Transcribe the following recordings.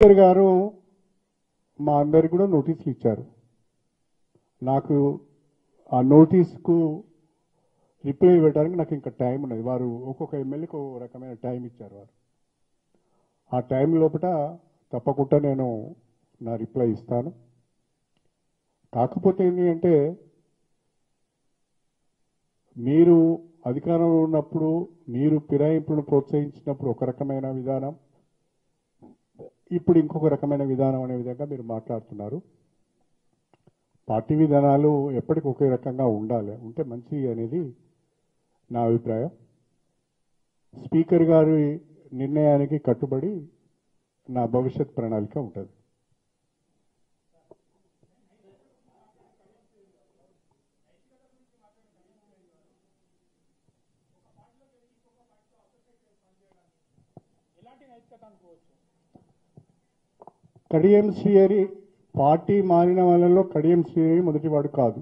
Speaker గారు మా అందరికి కూడా నోటీసులు ఇచ్చారు. నాకు ఆ నోటీస్కు రిప్లై ఇవ్వడానికి నాకు ఇంకా టైం ఉన్నది. వారు ఒక్కొక్క ఎమ్మెల్యేకి ఒక రకమైన టైం ఇచ్చారు. వారు ఆ టైం లోపల తప్పకుండా నేను నా రిప్లై ఇస్తాను. కాకపోతే ఏంటి అంటే, మీరు అధికారంలో ఉన్నప్పుడు మీరు ఫిరాయింపులను ప్రోత్సహించినప్పుడు ఒక రకమైన విధానం, ఇప్పుడు ఇంకొక రకమైన విధానం అనే విధంగా మీరు మాట్లాడుతున్నారు. పార్టీ విధానాలు ఎప్పటికీ ఒకే రకంగా ఉంటే మంచిది అనేది నా అభిప్రాయం. స్పీకర్ గారి నిర్ణయానికి కట్టుబడి నా భవిష్యత్ ప్రణాళిక ఉంటుంది. కడియం శ్రీహరి పార్టీ మారిన వాళ్ళలో కడియం శ్రీహరి మొదటివాడు కాదు,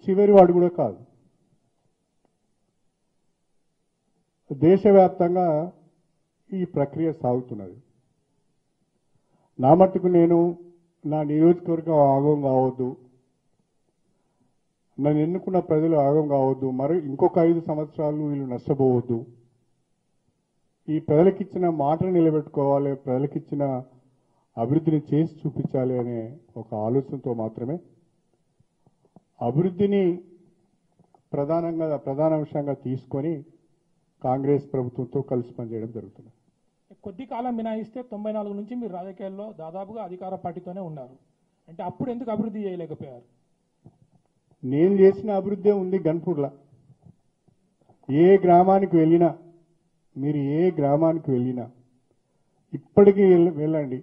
చివరి వాడు కూడా కాదు. దేశవ్యాప్తంగా ఈ ప్రక్రియ సాగుతున్నది. నా మట్టుకు నేను నా నియోజకవర్గం ఆగం కావద్దు, నన్ను ఎన్నుకున్న ప్రజలు ఆగం కావద్దు, మరి ఇంకొక 5 సంవత్సరాలు వీళ్ళు నష్టపోవద్దు, ఈ ప్రజలకిచ్చిన మాటను నిలబెట్టుకోవాలి, ప్రజలకిచ్చిన అభివృద్ధిని చేసి చూపించాలి అనే ఒక ఆలోచనతో మాత్రమే అభివృద్ధిని ప్రధాన అంశంగా తీసుకొని కాంగ్రెస్ ప్రభుత్వంతో కలిసి పనిచేయడం జరుగుతుంది. కొద్ది కాలం మినహాయిస్తే 94 నుంచి మీరు రాజకీయాల్లో దాదాపుగా అధికార పార్టీతోనే ఉన్నారు. అంటే అప్పుడు ఎందుకు అభివృద్ధి చేయలేకపోయారు? నేను చేసిన అభివృద్ధి ఉంది గన్పూర్లో. ఏ గ్రామానికి వెళ్ళినా, మీరు ఏ గ్రామానికి వెళ్ళినా, ఇప్పటికీ వెళ్ళండి,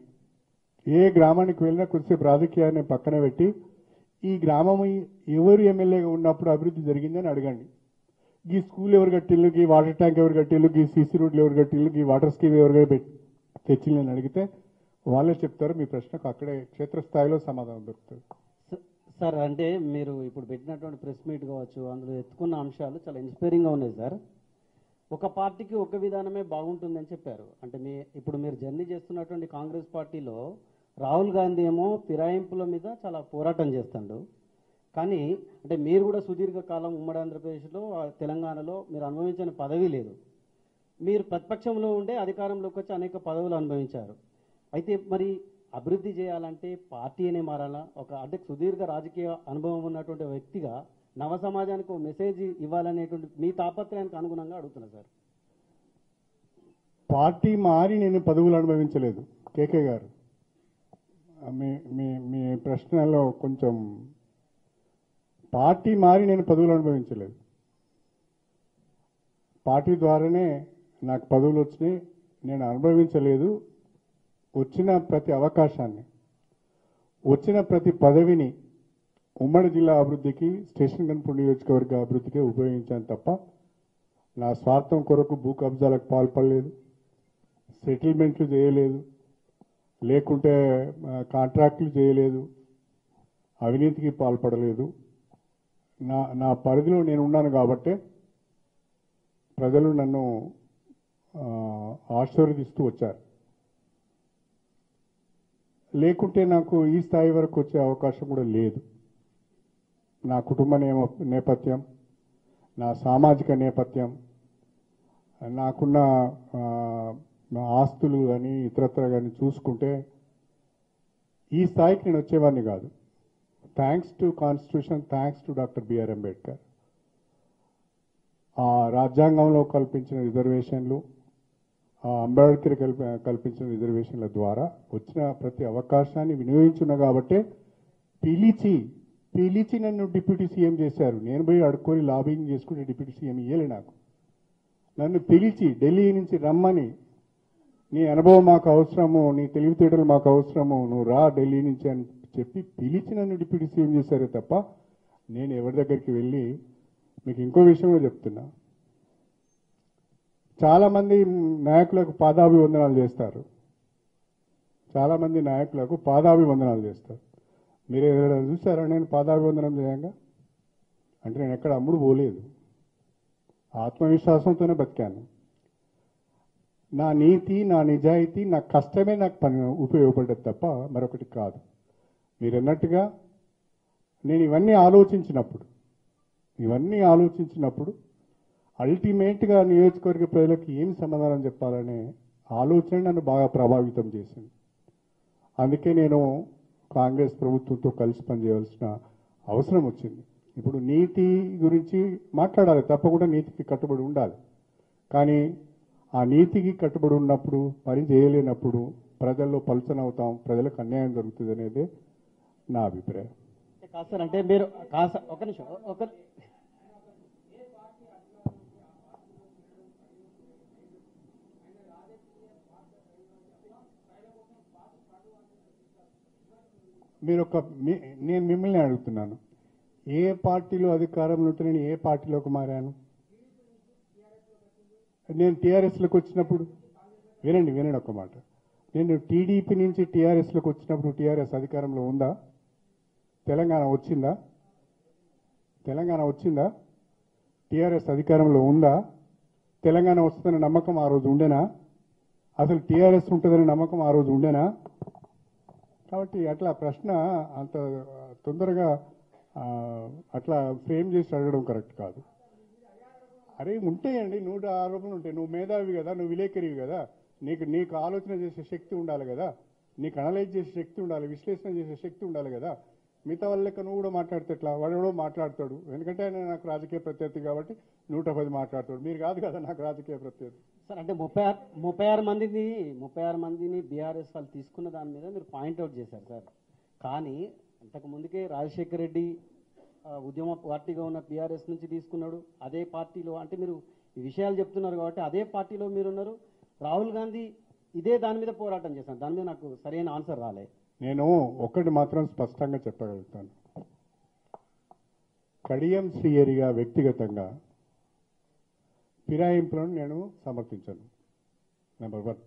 ఏ గ్రామానికి వెళ్ళినా కొద్దిసేపు రాజకీయాన్ని పక్కన పెట్టి ఈ గ్రామం ఎవరు ఎమ్మెల్యేగా ఉన్నప్పుడు అభివృద్ధి జరిగిందని అడగండి. ఈ స్కూల్ ఎవరు కట్టిల్లు, ఈ వాటర్ ట్యాంక్ ఎవరు కట్టిల్లు, ఈ సీసీ రోడ్లు ఎవరు కట్టిల్లు, ఈ వాటర్ స్కీమ్ ఎవరు తెచ్చిల్లని అడిగితే వాళ్ళే చెప్తారు. మీ ప్రశ్నకు అక్కడే క్షేత్రస్థాయిలో సమాధానం దొరుకుతుంది. సార్, అంటే మీరు ఇప్పుడు పెట్టినటువంటి ప్రెస్ మీట్ కావచ్చు, అందులో ఎత్తుకున్న అంశాలు చాలా ఇన్స్పైరింగ్గా ఉన్నాయి సార్. ఒక పార్టీకి ఒక విధానమే బాగుంటుందని చెప్పారు. అంటే ఇప్పుడు మీరు జర్నీ చేస్తున్నటువంటి కాంగ్రెస్ పార్టీలో రాహుల్ గాంధీ ఏమో ఫిరాయింపుల మీద చాలా పోరాటం చేస్తాడు. కానీ అంటే మీరు కూడా సుదీర్ఘకాలం ఉమ్మడి ఆంధ్రప్రదేశ్లో, తెలంగాణలో మీరు అనుభవించిన పదవి లేదు. మీరు ప్రతిపక్షంలో ఉండే అధికారంలోకి వచ్చి అనేక పదవులు అనుభవించారు. అయితే మరి అభివృద్ధి చేయాలంటే పార్టీనే మారాలా? అంటే సుదీర్ఘ రాజకీయ అనుభవం ఉన్నటువంటి వ్యక్తిగా నవ సమాజానికి ఒక మెసేజ్ ఇవ్వాలనేటువంటి మీ తాపత్రయానికి అనుగుణంగా అడుగుతున్నా సార్. పార్టీ మారి నేను పదవులు అనుభవించలేదు కేకే గారు. మీ ప్రశ్నలో కొంచెం, పార్టీ మారి నేను పదవులు అనుభవించలేదు. పార్టీ ద్వారానే నాకు పదవులు వచ్చినాయి. నేను అనుభవించలేదు. వచ్చిన ప్రతి అవకాశాన్ని, వచ్చిన ప్రతి పదవిని ఉమ్మడి జిల్లా అభివృద్ధికి, స్టేషన్ గన్పూర్ నియోజకవర్గ అభివృద్ధికి ఉపయోగించాను తప్ప నా స్వార్థం కొరకు భూ కబ్జాలకు పాల్పడలేదు, సెటిల్మెంట్లు చేయలేదు, లేకుంటే కాంట్రాక్టులు చేయలేదు, అవినీతికి పాల్పడలేదు. నా పరిధిలో నేను ఉన్నాను కాబట్టే ప్రజలు నన్ను ఆశీర్వదిస్తూ వచ్చారు. లేకుంటే నాకు ఈ స్థాయి వరకు వచ్చే అవకాశం కూడా లేదు. నా కుటుంబ నేపథ్యం, నా సామాజిక నేపథ్యం, నాకున్న ఆస్తులు కానీ ఇతరత్ర కానీ చూసుకుంటే ఈ స్థాయికి నేను వచ్చేవాడిని కాదు. Thanks to constitution, thanks to doctor BR Ambedkar. ఆ రాజ్యాంగంలో కల్పించిన రిజర్వేషన్లు, ఆ అంబేద్కర్ కల్పించిన రిజర్వేషన్ల ద్వారా వచ్చిన ప్రతి అవకాశాన్ని వినియోగించున్నా కాబట్టే పిలిచి నన్ను డిప్యూటీ సీఎం చేశారు. నేను పోయి అడుక్కొని లాబింగ్ చేసుకుంటే డిప్యూటీ సీఎం ఇయ్యలే నాకు. నన్ను పిలిచి ఢిల్లీ నుంచి రమ్మని, నీ అనుభవం మాకు అవసరము, నీ తెలివితేటలు మాకు అవసరము, నువ్వు రా ఢిల్లీ నుంచి అని చెప్పి పిలిచి నన్ను డిప్యూటీ సీఎం చేశారే తప్ప నేను ఎవరి దగ్గరికి వెళ్ళి. మీకు ఇంకో విషయం కూడా చెప్తున్నా, చాలామంది నాయకులకు పాదాభివందనాలు చేస్తారు. చాలామంది నాయకులకు పాదాభివందనాలు చేస్తారు. మీరు ఎవరైనా చూసారా నేను పాదాభివందనం చేయంగా? అంటే నేను ఎక్కడ అమ్ముడు పోలేదు, ఆత్మవిశ్వాసంతోనే బతికాను. నా నీతి, నా నిజాయితీ, నా కష్టమే నాకు పని ఉపయోగపడ్డది తప్ప మరొకటి కాదు. మీరు అన్నట్టుగా నేను ఇవన్నీ ఆలోచించినప్పుడు అల్టిమేట్గా నియోజకవర్గ ప్రజలకు ఏం సమాధానం చెప్పాలనే ఆలోచన నన్ను బాగా ప్రభావితం చేసింది. అందుకే నేను కాంగ్రెస్ ప్రభుత్వంతో కలిసి పనిచేయవలసిన అవసరం వచ్చింది. ఇప్పుడు నీతి గురించి మాట్లాడాలి, తప్పకుండా నీతికి కట్టుబడి ఉండాలి. కానీ ఆ నీతికి కట్టుబడి ఉన్నప్పుడు పని చేయలేనప్పుడు ప్రజల్లో పలుచనవుతాం, ప్రజలకు అన్యాయం జరుగుతుంది అనేది నా అభిప్రాయం. కాదు సార్, అంటే మీరు ఒక నిమిషం నేను మిమ్మల్ని అడుగుతున్నాను, ఏ పార్టీలో అధికారంలో ఉంటే నేను ఏ పార్టీలోకి మారాను? నేను టీఆర్ఎస్లోకి వచ్చినప్పుడు వినండి ఒక మాట, నేను టీడీపీ నుంచి టీఆర్ఎస్లోకి వచ్చినప్పుడు టీఆర్ఎస్ అధికారంలో ఉందా? తెలంగాణ వచ్చిందా? టీఆర్ఎస్ అధికారంలో ఉందా? తెలంగాణ వస్తుందనే నమ్మకం ఆ రోజు ఉండేనా? అసలు టీఆర్ఎస్ ఉంటుందనే నమ్మకం ఆ రోజు ఉండేనా? కాబట్టి అట్లా ప్రశ్న అంత తొందరగా అట్లా ఫ్రేమ్ చేసి అడగడం కరెక్ట్ కాదు. అరే ఉంటాయండి, 100 ఆరోపణలు ఉంటాయి. నువ్వు మేధావి కదా, నువ్వు విలేకరివి కదా, నీకు ఆలోచన చేసే శక్తి ఉండాలి కదా, నీకు అనలైజ్ చేసే శక్తి ఉండాలి, విశ్లేషణ చేసే శక్తి ఉండాలి కదా. మిగతా వాళ్ళ లెక్క నువ్వు కూడా మాట్లాడితే ఎట్లా? వాడు మాట్లాడతాడు, ఎందుకంటే ఆయన నాకు రాజకీయ ప్రత్యర్థి కాబట్టి 110 మాట్లాడతాడు. మీరు కాదు కదా నాకు రాజకీయ ప్రత్యర్థి. సార్, అంటే 36 మందిని బీఆర్ఎస్ వాళ్ళు తీసుకున్న దాని మీద మీరు పాయింట్అవుట్ చేశారు సార్. కానీ అంతకు ముందుకే రాజశేఖర్ రెడ్డి ఉద్యమ పార్టీగా ఉన్న బీఆర్ఎస్ నుంచి తీసుకున్నాడు. అదే పార్టీలో, అంటే మీరు ఈ విషయాలు చెప్తున్నారు కాబట్టి అదే పార్టీలో మీరున్నారు. రాహుల్ గాంధీ ఇదే దాని మీద పోరాటం చేశాను. దాని మీద నాకు సరైన ఆన్సర్ రాలే. నేను ఒకటి మాత్రం స్పష్టంగా చెప్పగలుగుతాను, కడియం శ్రీహరిగా వ్యక్తిగతంగా ఫిరాయింపులను నేను సమర్థించను. నెంబర్ 1,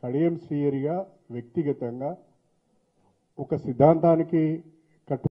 కడియం శ్రీహరిగా వ్యక్తిగతంగా ఒక సిద్ధాంతానికి